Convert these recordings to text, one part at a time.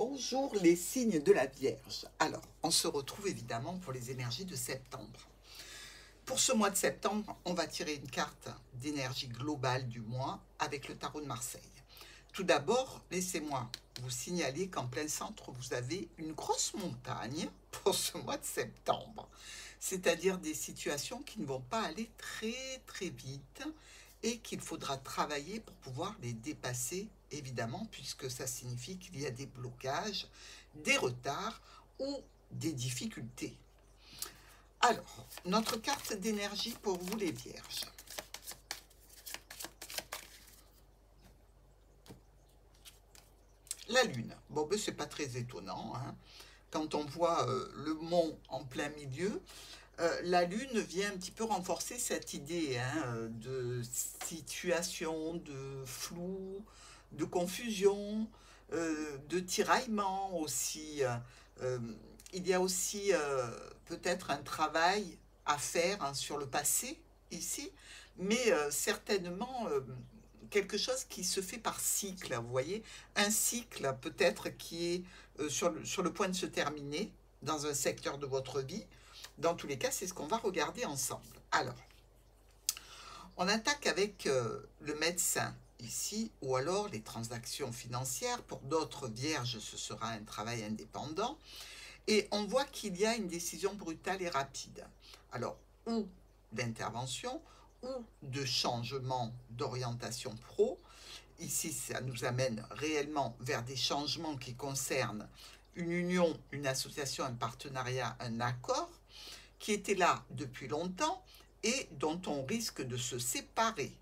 Bonjour les signes de la Vierge. Alors, on se retrouve évidemment pour les énergies de septembre. Pour ce mois de septembre, on va tirer une carte d'énergie globale du mois avec le tarot de Marseille. Tout d'abord, laissez-moi vous signaler qu'en plein centre, vous avez une grosse montagne pour ce mois de septembre. C'est-à-dire des situations qui ne vont pas aller très vite et qu'il faudra travailler pour pouvoir les dépasser, évidemment, puisque ça signifie qu'il y a des blocages, des retards ou des difficultés. Alors, notre carte d'énergie pour vous les Vierges. La Lune. Bon, ben, c'est pas très étonnant, hein. Quand on voit le mont en plein milieu, la Lune vient un petit peu renforcer cette idée, hein, de situation, de flou, de confusion, de tiraillement aussi. Euh, il y a aussi peut-être un travail à faire, hein, sur le passé ici, mais certainement quelque chose qui se fait par cycle, vous voyez, un cycle peut-être qui est sur le point de se terminer dans un secteur de votre vie. Dans tous les cas, c'est ce qu'on va regarder ensemble. Alors, on attaque avec le médecin ici, ou alors les transactions financières. Pour d'autres vierges, ce sera un travail indépendant. Et on voit qu'il y a une décision brutale et rapide. Alors, ou d'intervention, ou de changement d'orientation pro. Ici, ça nous amène réellement vers des changements qui concernent une union, une association, un partenariat, un accord, qui était là depuis longtemps et dont on risque de se séparer.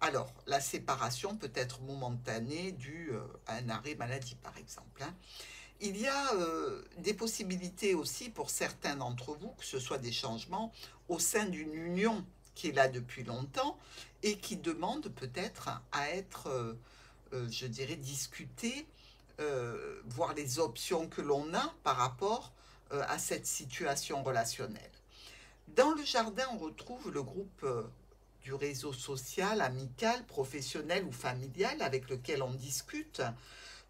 Alors, la séparation peut être momentanée due à un arrêt maladie, par exemple, hein. Il y a des possibilités aussi pour certains d'entre vous, que ce soit des changements au sein d'une union qui est là depuis longtemps et qui demande peut-être à être, je dirais, discutée, voir les options que l'on a par rapport à cette situation relationnelle. Dans le jardin, on retrouve le groupe du réseau social, amical, professionnel ou familial avec lequel on discute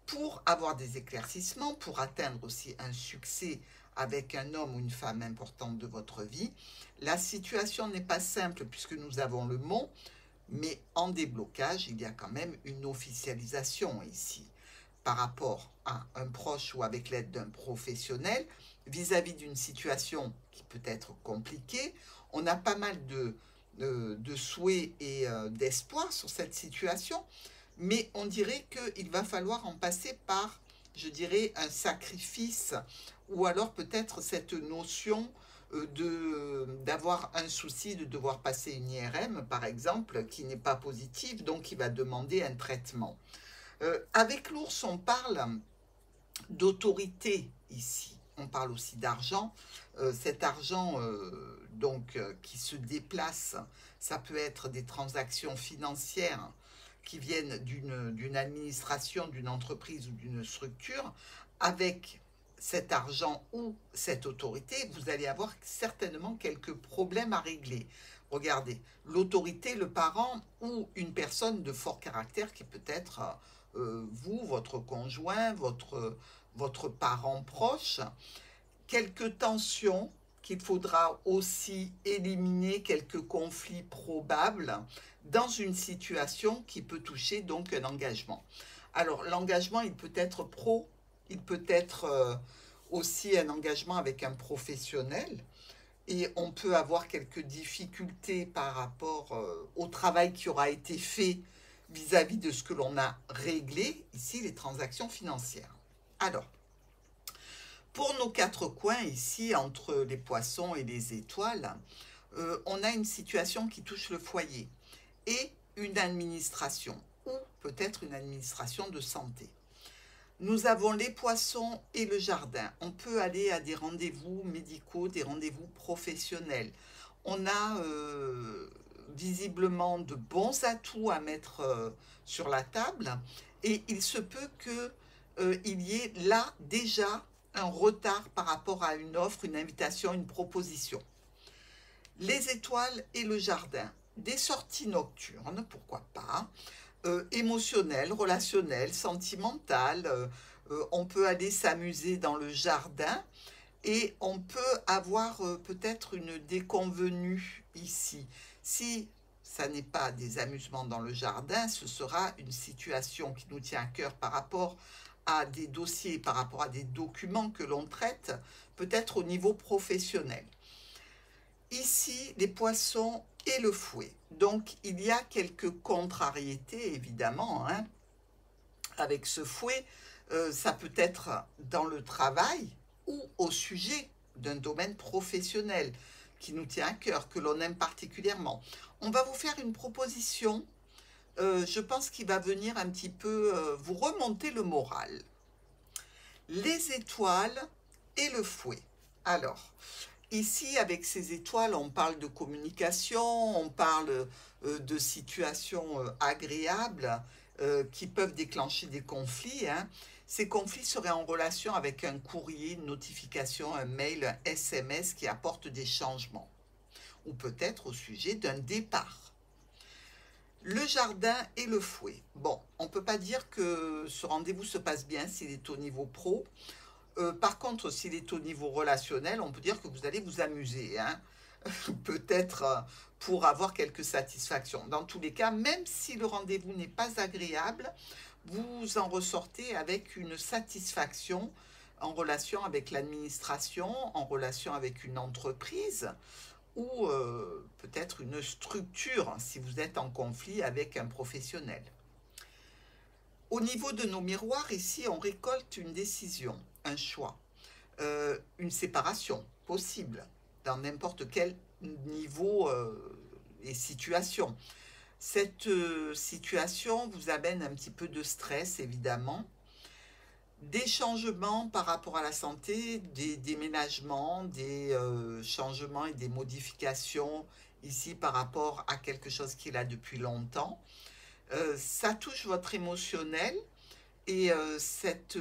pour avoir des éclaircissements, pour atteindre aussi un succès avec un homme ou une femme importante de votre vie. La situation n'est pas simple puisque nous avons le mont, mais en déblocage, il y a quand même une officialisation ici par rapport à un proche ou avec l'aide d'un professionnel vis-à-vis d'une situation qui peut être compliquée. On a pas mal de souhaits et d'espoir sur cette situation, mais on dirait qu'il va falloir en passer par, je dirais, un sacrifice, ou alors peut-être cette notion d'avoir un souci de devoir passer une IRM, par exemple, qui n'est pas positive, donc qui va demander un traitement. Avec l'ours, on parle d'autorité ici. On parle aussi d'argent. Cet argent qui se déplace, ça peut être des transactions financières qui viennent d'une administration, d'une entreprise ou d'une structure. Avec cet argent ou cette autorité, vous allez avoir certainement quelques problèmes à régler. Regardez, l'autorité, le parent ou une personne de fort caractère qui peut être vous, votre conjoint, votre parent proche, quelques tensions qu'il faudra aussi éliminer, quelques conflits probables dans une situation qui peut toucher donc un engagement. Alors l'engagement, il peut être pro, il peut être aussi un engagement avec un professionnel, et on peut avoir quelques difficultés par rapport au travail qui aura été fait vis-à-vis de ce que l'on a réglé, ici les transactions financières. Alors, pour nos quatre coins ici, entre les poissons et les étoiles, on a une situation qui touche le foyer et une administration, ou peut-être une administration de santé. Nous avons les poissons et le jardin. On peut aller à des rendez-vous médicaux, des rendez-vous professionnels. On a visiblement de bons atouts à mettre sur la table, et il se peut qu'il y ait là déjà un retard par rapport à une offre, une invitation, une proposition. Les étoiles et le jardin, des sorties nocturnes, pourquoi pas, émotionnelles, relationnelles, sentimentales, On peut aller s'amuser dans le jardin et on peut avoir peut-être une déconvenue ici. Si ça n'est pas des amusements dans le jardin, ce sera une situation qui nous tient à cœur par rapport à des dossiers, par rapport à des documents que l'on traite, peut-être au niveau professionnel. Ici, les poissons et le fouet. Donc, il y a quelques contrariétés, évidemment, hein, avec ce fouet. Ça peut être dans le travail ou au sujet d'un domaine professionnel qui nous tient à cœur, que l'on aime particulièrement. On va vous faire une proposition, je pense qu'il va venir un petit peu vous remonter le moral. Les étoiles et le fouet. Alors, ici, avec ces étoiles, on parle de communication, on parle de situations agréables qui peuvent déclencher des conflits, hein. Ces conflits seraient en relation avec un courrier, une notification, un mail, un SMS qui apporte des changements, ou peut-être au sujet d'un départ. Le jardin et le fouet. Bon, on ne peut pas dire que ce rendez-vous se passe bien s'il est au niveau pro. Par contre, s'il est au niveau relationnel, on peut dire que vous allez vous amuser, hein. Peut-être pour avoir quelques satisfactions. Dans tous les cas, même si le rendez-vous n'est pas agréable, vous en ressortez avec une satisfaction en relation avec l'administration, en relation avec une entreprise ou peut-être une structure si vous êtes en conflit avec un professionnel. Au niveau de nos miroirs, ici, on récolte une décision, un choix, une séparation possible dans n'importe quel niveau et situation. Cette situation vous amène un petit peu de stress, évidemment, des changements par rapport à la santé, des déménagements, des changements et des modifications ici par rapport à quelque chose qui est là depuis longtemps. Ça touche votre émotionnel et cette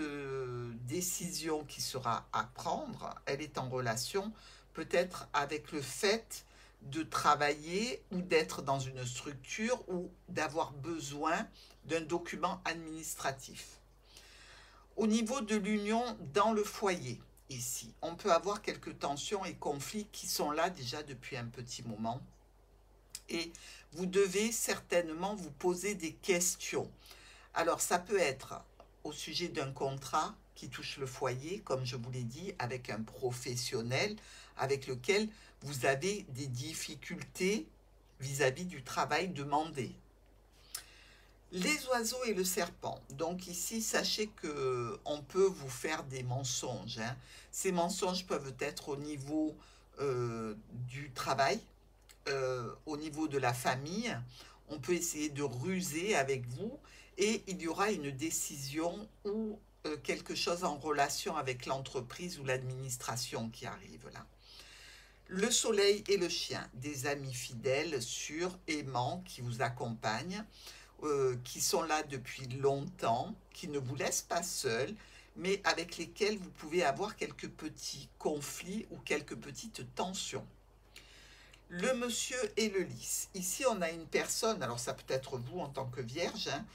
décision qui sera à prendre, elle est en relation peut-être avec le fait de travailler ou d'être dans une structure ou d'avoir besoin d'un document administratif. Au niveau de l'union dans le foyer, ici, on peut avoir quelques tensions et conflits qui sont là déjà depuis un petit moment. Et vous devez certainement vous poser des questions. Alors, ça peut être au sujet d'un contrat qui touche le foyer, comme je vous l'ai dit, avec un professionnel avec lequel vous avez des difficultés vis-à-vis du travail demandé. Les oiseaux et le serpent. Donc ici, sachez qu'on peut vous faire des mensonges, hein. Ces mensonges peuvent être au niveau du travail, au niveau de la famille. On peut essayer de ruser avec vous et il y aura une décision ou quelque chose en relation avec l'entreprise ou l'administration qui arrive là. Le soleil et le chien, des amis fidèles, sûrs, aimants, qui vous accompagnent, qui sont là depuis longtemps, qui ne vous laissent pas seul, mais avec lesquels vous pouvez avoir quelques petits conflits ou quelques petites tensions. Le monsieur et le lys. Ici, on a une personne, alors ça peut être vous en tant que vierge, hein,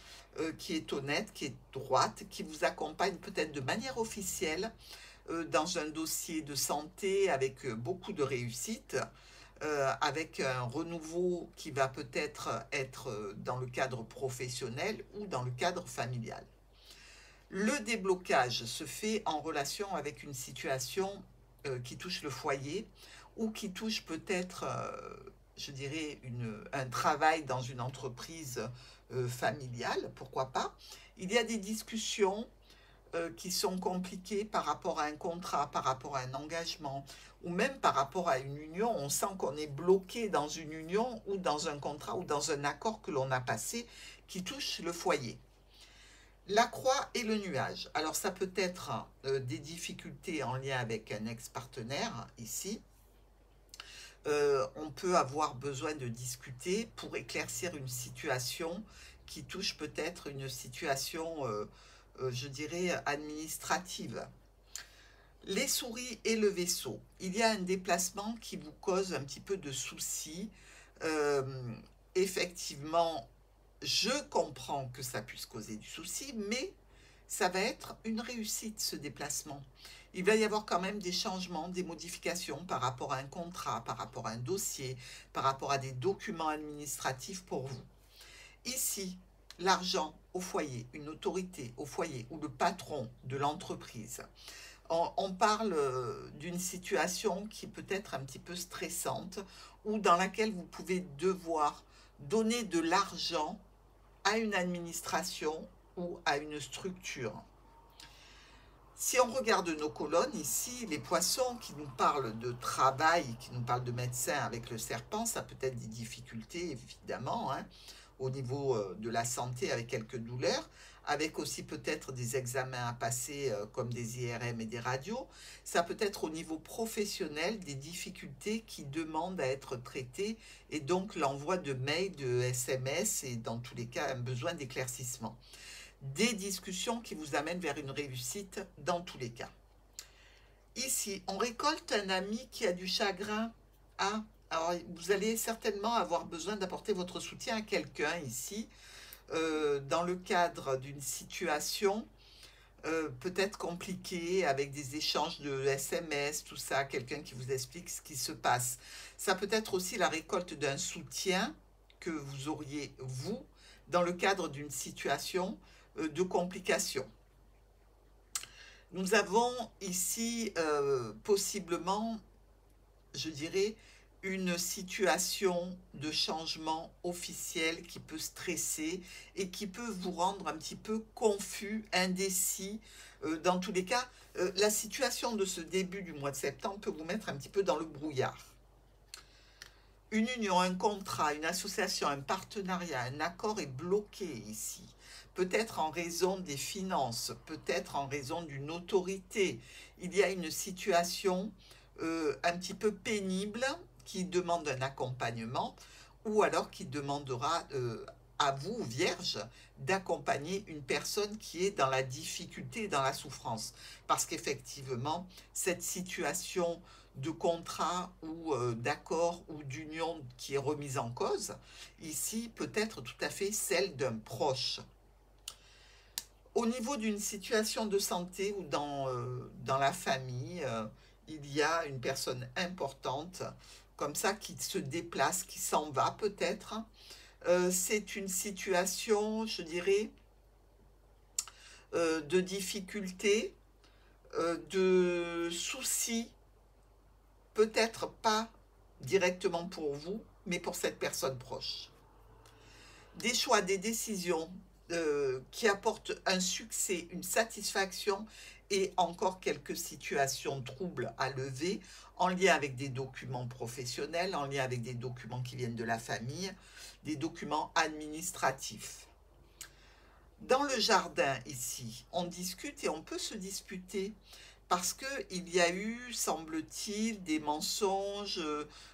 qui est honnête, qui est droite, qui vous accompagne peut-être de manière officielle dans un dossier de santé avec beaucoup de réussite, avec un renouveau qui va peut-être être dans le cadre professionnel ou dans le cadre familial. Le déblocage se fait en relation avec une situation qui touche le foyer ou qui touche peut-être, je dirais, un travail dans une entreprise familiale, pourquoi pas. Il y a des discussions qui sont compliquées par rapport à un contrat, par rapport à un engagement, ou même par rapport à une union. On sent qu'on est bloqué dans une union ou dans un contrat ou dans un accord que l'on a passé qui touche le foyer. La croix et le nuage. Alors ça peut être des difficultés en lien avec un ex-partenaire ici. On peut avoir besoin de discuter pour éclaircir une situation qui touche peut-être une situation, je dirais, administrative. Les souris et le vaisseau. Il y a un déplacement qui vous cause un petit peu de soucis. Effectivement, je comprends que ça puisse causer du souci, mais ça va être une réussite, ce déplacement. Il va y avoir quand même des changements, des modifications par rapport à un contrat, par rapport à un dossier, par rapport à des documents administratifs pour vous. Ici, l'argent au foyer, une autorité au foyer ou le patron de l'entreprise. On parle d'une situation qui peut être un petit peu stressante ou dans laquelle vous pouvez devoir donner de l'argent à une administration ou à une structure. Si on regarde nos colonnes, ici, les poissons qui nous parlent de travail, qui nous parlent de médecin avec le serpent, ça peut être des difficultés, évidemment, hein, au niveau de la santé avec quelques douleurs, avec aussi peut-être des examens à passer comme des IRM et des radios. Ça peut être au niveau professionnel des difficultés qui demandent à être traitées et donc l'envoi de mails, de SMS et dans tous les cas un besoin d'éclaircissement. Des discussions qui vous amènent vers une réussite dans tous les cas. Ici, on récolte un ami qui a du chagrin. Ah, alors vous allez certainement avoir besoin d'apporter votre soutien à quelqu'un ici, dans le cadre d'une situation peut-être compliquée, avec des échanges de SMS, tout ça, quelqu'un qui vous explique ce qui se passe. Ça peut être aussi la récolte d'un soutien que vous auriez, vous, dans le cadre d'une situation de complications. Nous avons ici possiblement, je dirais, une situation de changement officiel qui peut stresser et qui peut vous rendre un petit peu confus, indécis. Dans tous les cas, la situation de ce début du mois de septembre peut vous mettre un petit peu dans le brouillard. Une union, un contrat, une association, un partenariat, un accord est bloqué ici. Peut-être en raison des finances, peut-être en raison d'une autorité. Il y a une situation un petit peu pénible qui demande un accompagnement ou alors qui demandera à vous, Vierge, d'accompagner une personne qui est dans la difficulté, dans la souffrance. Parce qu'effectivement, cette situation de contrat ou d'accord ou d'union qui est remise en cause, ici peut être tout à fait celle d'un proche. Au niveau d'une situation de santé ou dans la famille, il y a une personne importante comme ça qui se déplace, qui s'en va peut-être. C'est une situation, je dirais, de difficulté, de soucis, peut-être pas directement pour vous, mais pour cette personne proche. Des choix, des décisions qui apportent un succès, une satisfaction et encore quelques situations troubles à lever en lien avec des documents professionnels, en lien avec des documents qui viennent de la famille, des documents administratifs. Dans le jardin ici, on discute et on peut se disputer parce qu'il y a eu, semble-t-il, des mensonges,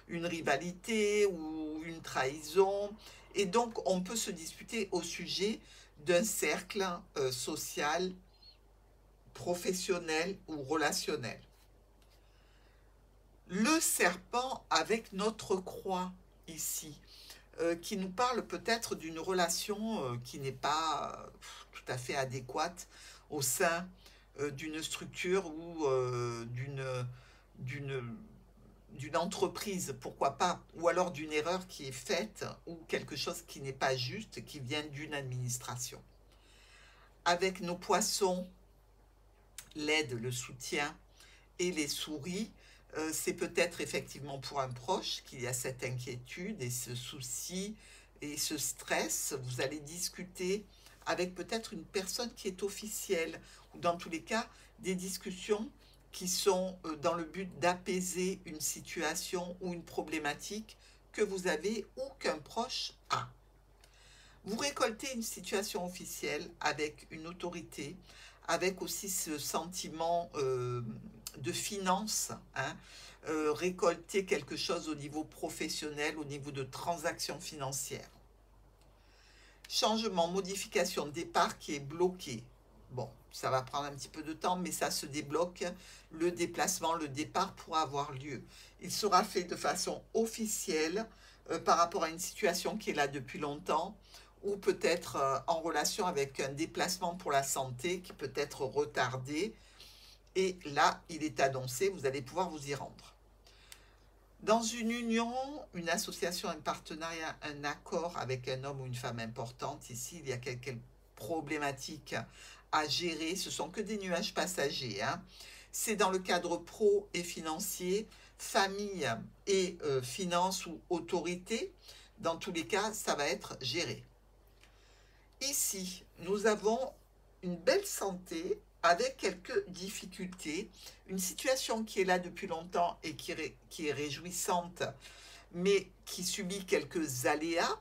une rivalité ou une trahison. Et donc, on peut se disputer au sujet d'un cercle social, professionnel ou relationnel. Le serpent avec notre croix ici, qui nous parle peut-être d'une relation qui n'est pas tout à fait adéquate au sein d'une structure ou d'une entreprise, pourquoi pas, ou alors d'une erreur qui est faite ou quelque chose qui n'est pas juste, qui vient d'une administration. Avec nos poissons, l'aide, le soutien et les souris, c'est peut-être effectivement pour un proche qu'il y a cette inquiétude et ce souci et ce stress. Vous allez discuter avec peut-être une personne qui est officielle, ou dans tous les cas, des discussions qui sont dans le but d'apaiser une situation ou une problématique que vous avez ou qu'un proche a. Vous récoltez une situation officielle avec une autorité, avec aussi ce sentiment de finance, hein, récolter quelque chose au niveau professionnel, au niveau de transactions financières. Changement, modification, départ qui est bloqué. Bon, ça va prendre un petit peu de temps, mais ça se débloque. Le déplacement, le départ pourra avoir lieu. Il sera fait de façon officielle par rapport à une situation qui est là depuis longtemps ou peut-être en relation avec un déplacement pour la santé qui peut être retardé. Et là, il est annoncé, vous allez pouvoir vous y rendre. Dans une union, une association, un partenariat, un accord avec un homme ou une femme importante, ici, il y a quelques problématiques à gérer. Ce sont que des nuages passagers, hein. C'est dans le cadre pro et financier, famille et finance ou autorité. Dans tous les cas, ça va être géré. Ici, nous avons une belle santé avec quelques difficultés, une situation qui est là depuis longtemps et qui est réjouissante, mais qui subit quelques aléas,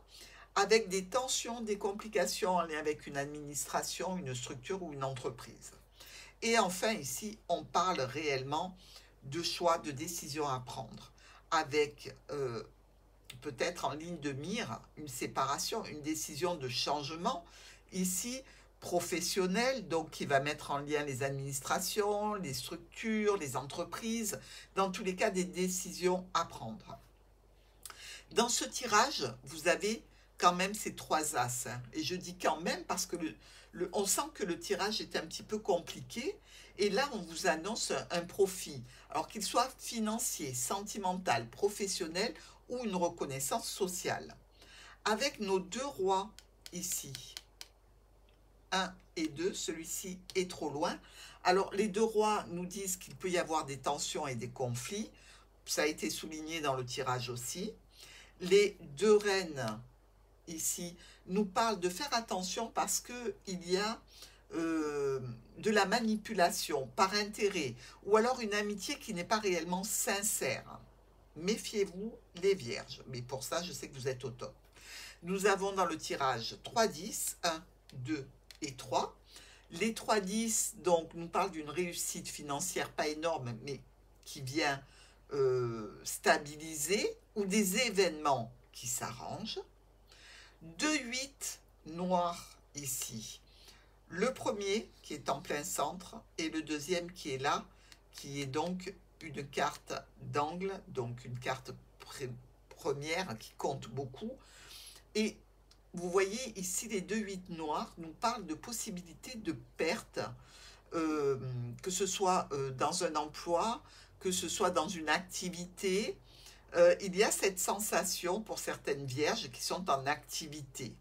avec des tensions, des complications en lien avec une administration, une structure ou une entreprise. Et enfin, ici, on parle réellement de choix, de décisions à prendre, avec peut-être en ligne de mire une séparation, une décision de changement, ici professionnelle, donc qui va mettre en lien les administrations, les structures, les entreprises, dans tous les cas des décisions à prendre. Dans ce tirage, vous avez quand même ces trois as, hein. Et je dis quand même parce que on sent que le tirage est un petit peu compliqué. Et là, on vous annonce un profit. Alors qu'il soit financier, sentimental, professionnel ou une reconnaissance sociale. Avec nos deux rois ici, 1 et 2, celui-ci est trop loin. Alors, les deux rois nous disent qu'il peut y avoir des tensions et des conflits. Ça a été souligné dans le tirage aussi. Les deux reines ici nous parlent de faire attention parce qu'il y a de la manipulation par intérêt ou alors une amitié qui n'est pas réellement sincère. Méfiez-vous les vierges, mais pour ça je sais que vous êtes au top. Nous avons dans le tirage 3 10, 1, 2 et 3. Les 3 10 donc nous parlent d'une réussite financière pas énorme mais qui vient stabiliser ou des événements qui s'arrangent. 2 8 noirs ici. Le premier qui est en plein centre et le deuxième qui est là, qui est donc une carte d'angle, donc une carte première qui compte beaucoup. Et vous voyez ici les 2 8 noirs nous parlent de possibilités de perte, que ce soit dans un emploi, que ce soit dans une activité. Il y a cette sensation pour certaines vierges qui sont en activité.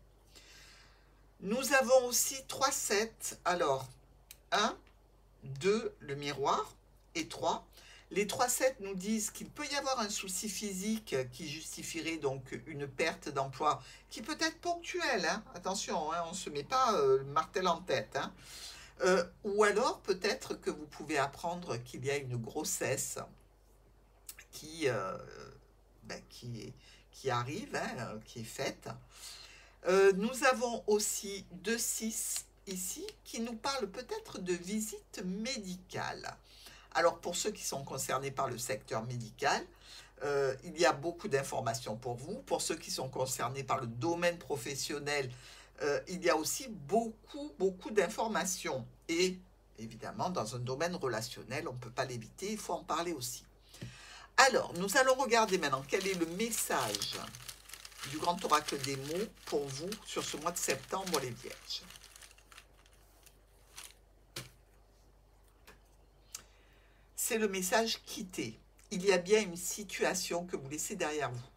Nous avons aussi 3 7. Alors, 1, 2, le miroir, et 3. Les 3 7 nous disent qu'il peut y avoir un souci physique qui justifierait donc une perte d'emploi, qui peut être ponctuelle, hein. Attention, hein, on ne se met pas le martel en tête, hein. Ou alors peut-être que vous pouvez apprendre qu'il y a une grossesse qui arrive, hein, qui est faite. Nous avons aussi 2 6 ici qui nous parlent peut-être de visite médicale. Alors pour ceux qui sont concernés par le secteur médical, il y a beaucoup d'informations pour vous. Pour ceux qui sont concernés par le domaine professionnel, il y a aussi beaucoup d'informations. Et évidemment, dans un domaine relationnel, on ne peut pas l'éviter, il faut en parler aussi. Alors, nous allons regarder maintenant quel est le message du grand oracle des mots pour vous sur ce mois de septembre, les vierges. C'est le message quitter. Il y a bien une situation que vous laissez derrière vous.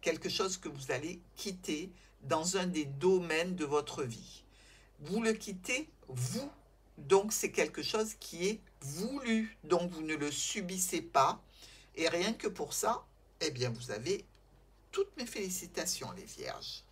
Quelque chose que vous allez quitter dans un des domaines de votre vie. Vous le quittez, vous. Donc, c'est quelque chose qui est voulu. Donc, vous ne le subissez pas. Et rien que pour ça, eh bien, vous avez toutes mes félicitations, les vierges.